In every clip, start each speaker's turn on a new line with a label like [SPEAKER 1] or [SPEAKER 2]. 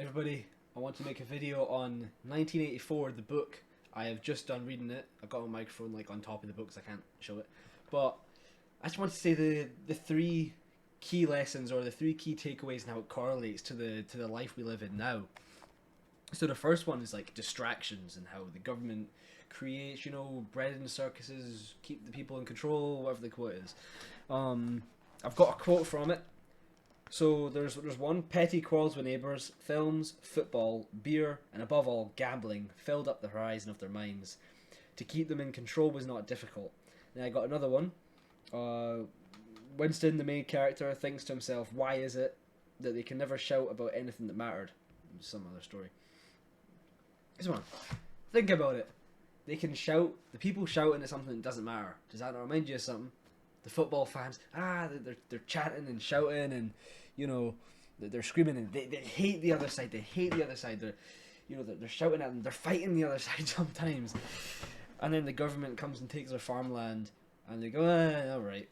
[SPEAKER 1] Everybody, I want to make a video on 1984, the book. I have just done reading it. I've got a microphone like on top of the book because I can't show it. But I just want to say the three key lessons or the three key takeaways and how it correlates to the life we live in now. So the first one is like distractions and how the government creates, bread and circuses, keep the people in control, whatever the quote is. I've got a quote from it. So there's one: petty quarrels with neighbours, films, football, beer, and above all, gambling filled up the horizon of their minds. To keep them in control was not difficult. Then I got another one. Winston, the main character, thinks to himself, why is it that they can never shout about anything that mattered? Some other story. This one. Think about it. They can shout, the people shouting at something that doesn't matter. Does that not remind you of something? The football fans, they're chanting and shouting and, they're screaming and they hate the other side. They hate the other side. They're shouting at them. They're fighting the other side sometimes. And then the government comes and takes their farmland and they go, all right,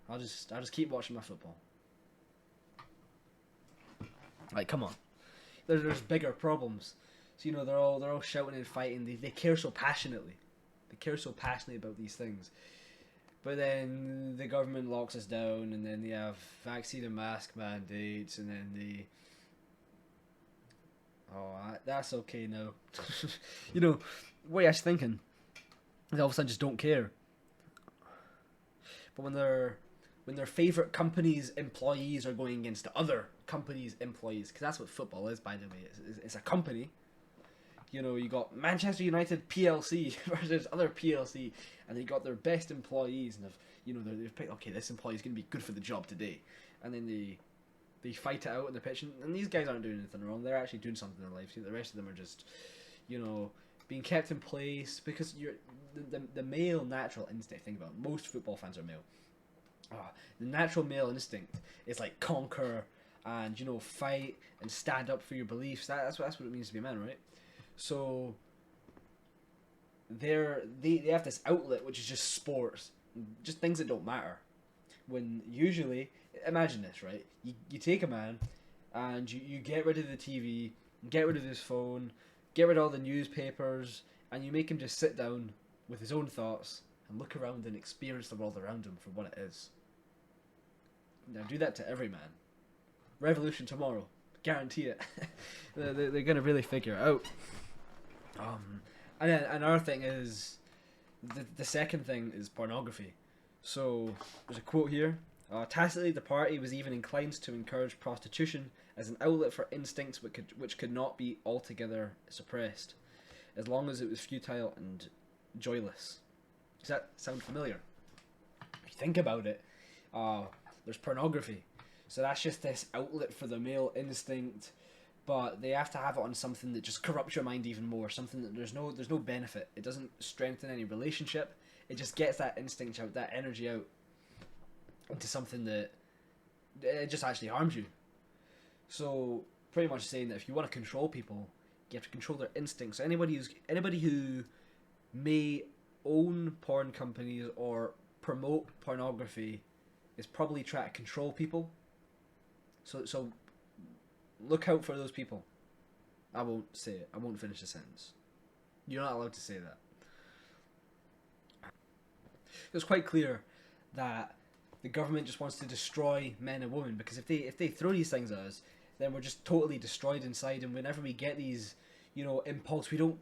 [SPEAKER 1] I'll just keep watching my football. Like, come on. There's bigger problems. So, they're all shouting and fighting. They care so passionately. They care so passionately about these things. But then the government locks us down, and then they have vaccine and mask mandates, and then that's okay now. What I was thinking, they all of a sudden just don't care. But when their favourite company's employees are going against the other company's employees, because that's what football is, by the way. It's a company. You got Manchester United PLC versus other PLC, and they got their best employees, and they've picked, okay, this employee is going to be good for the job today, and then they fight it out in the pitch, and these guys aren't doing anything wrong. They're actually doing something in their life. The rest of them are just, being kept in place because the male natural instinct. Think about it, most football fans are male. The natural male instinct is like conquer and fight and stand up for your beliefs. That's what it means to be a man, right? So they have this outlet which is just sports, just things that don't matter. When usually, imagine this, right? You take a man and you get rid of the TV, get rid of his phone, get rid of all the newspapers, and you make him just sit down with his own thoughts and look around and experience the world around him for what it is. Now do that to every man. Revolution tomorrow. Guarantee it. They're going to really figure it out. And then another thing is, the second thing is pornography. So there's a quote here. Tacitly, the party was even inclined to encourage prostitution as an outlet for instincts which could not be altogether suppressed, as long as it was futile and joyless. Does that sound familiar? If you think about it, there's pornography. So that's just this outlet for the male instinct, but they have to have it on something that just corrupts your mind even more. Something that there's no benefit. It doesn't strengthen any relationship. It just gets that instinct out, that energy out, into something that it just actually harms you. So pretty much saying that if you want to control people, you have to control their instincts. So anybody who may own porn companies or promote pornography is probably trying to control people. So look out for those people. I won't say it. I won't finish the sentence. You're not allowed to say that. It's quite clear that the government just wants to destroy men and women, because if they throw these things at us, then we're just totally destroyed inside, and whenever we get these, impulse, we don't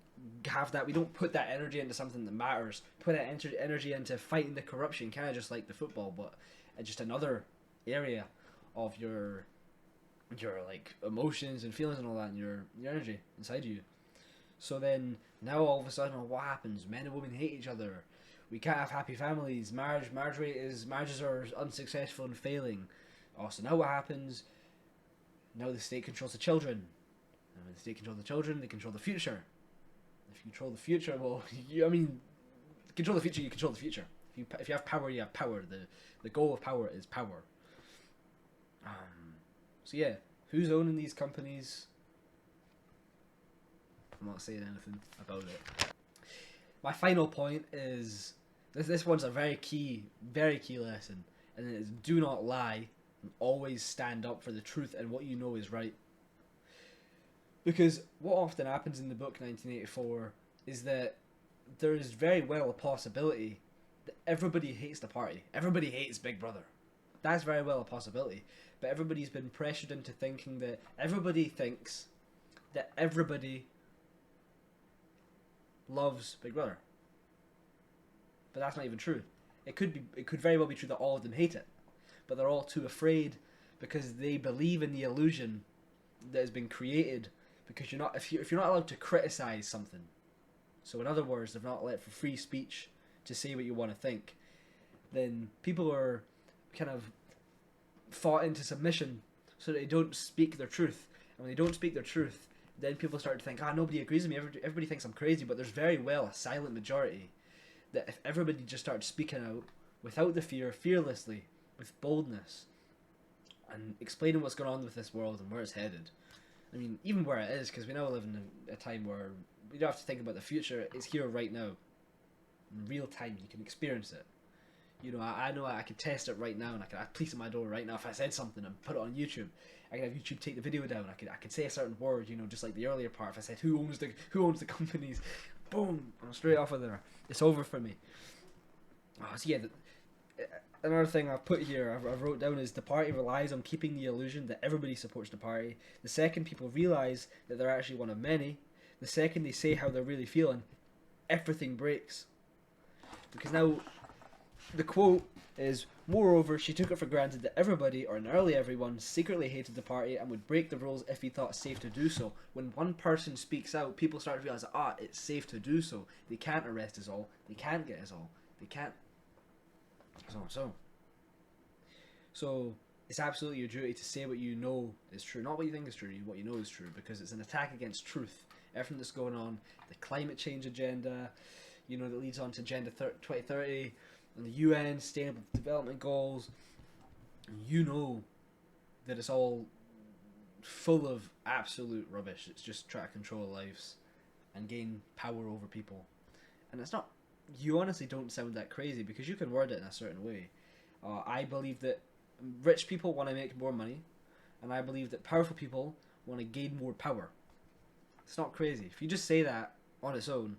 [SPEAKER 1] have that, we don't put that energy into something that matters, put that energy into fighting the corruption, kind of just like the football, but just another area of your like emotions and feelings and all that, and your energy inside of you. So then now all of a sudden, what happens? Men and women hate each other. We can't have happy families. Marriages are unsuccessful and failing. So now what happens? Now the state controls the children. And when the state controls the children, they control the future. If you control the future, well, control the future, you control the future. If you have power, you have power. The goal of power is power. So yeah, who's owning these companies? I'm not saying anything about it. My final point is, this one's a very key lesson, and it is: do not lie, and always stand up for the truth and what you know is right. Because what often happens in the book 1984 is that there is very well a possibility that everybody hates the party. Everybody hates Big Brother. That's very well a possibility. But everybody's been pressured into thinking that everybody thinks that everybody loves Big Brother. But that's not even true. It could very well be true that all of them hate it. But they're all too afraid because they believe in the illusion that has been created, because if you're not allowed to criticize something. So in other words, they're not let for free speech to say what you want to think, then people are kind of fought into submission so that they don't speak their truth. And when they don't speak their truth, then people start to think, nobody agrees with me, everybody thinks I'm crazy. But there's very well a silent majority that if everybody just started speaking out without the fear, fearlessly, with boldness, and explaining what's going on with this world and where it's headed. I mean, even where it is, because we now live in a time where we don't have to think about the future. It's here right now, in real time. You can experience it. You know, I know I could test it right now, and I could have police at my door right now if I said something and put it on YouTube. I could have YouTube take the video down. I could say a certain word, you know, just like the earlier part. If I said who owns the companies, boom, I'm straight off of there. It's over for me. So yeah, another thing I've put here, I wrote down, is the party relies on keeping the illusion that everybody supports the party. The second people realize that they're actually one of many, the second they say how they're really feeling, everything breaks. Because now, the quote is, moreover, she took it for granted that everybody, or nearly everyone, secretly hated the party and would break the rules if he thought safe to do so. When one person speaks out, people start to realize, it's safe to do so. They can't arrest us all. They can't get us all. They can't. So it's absolutely your duty to say what you know is true, not what you think is true, what you know is true, because it's an attack against truth. Everything that's going on, the climate change agenda, you know, that leads on to Agenda 2030, and the UN Sustainable Development Goals, you know that it's all full of absolute rubbish. It's just trying to control lives and gain power over people. And it's not, you honestly don't sound that crazy, because you can word it in a certain way. I believe that rich people want to make more money, and I believe that powerful people want to gain more power. It's not crazy. If you just say that on its own,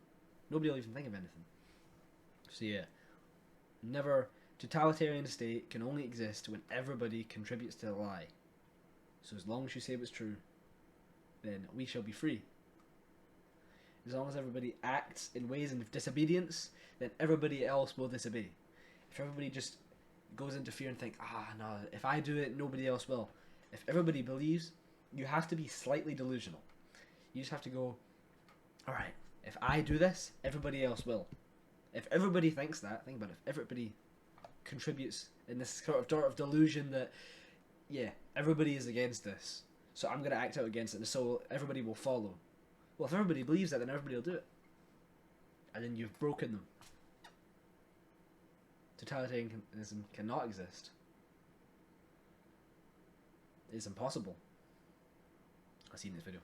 [SPEAKER 1] nobody will even think of anything. So yeah, totalitarian state can only exist when everybody contributes to the lie. So as long as you say what's true, then we shall be free. As long as everybody acts in ways of disobedience, then everybody else will disobey. If everybody just goes into fear and think, no, if I do it, nobody else will. If everybody believes, you have to be slightly delusional. You just have to go, alright, if I do this, everybody else will. If everybody thinks that, think about it, if everybody contributes in this sort of delusion that, yeah, everybody is against this, so I'm going to act out against it, and so everybody will follow. Well, if everybody believes that, then everybody will do it. And then you've broken them. Totalitarianism cannot exist. It's impossible. I'll see you in this video.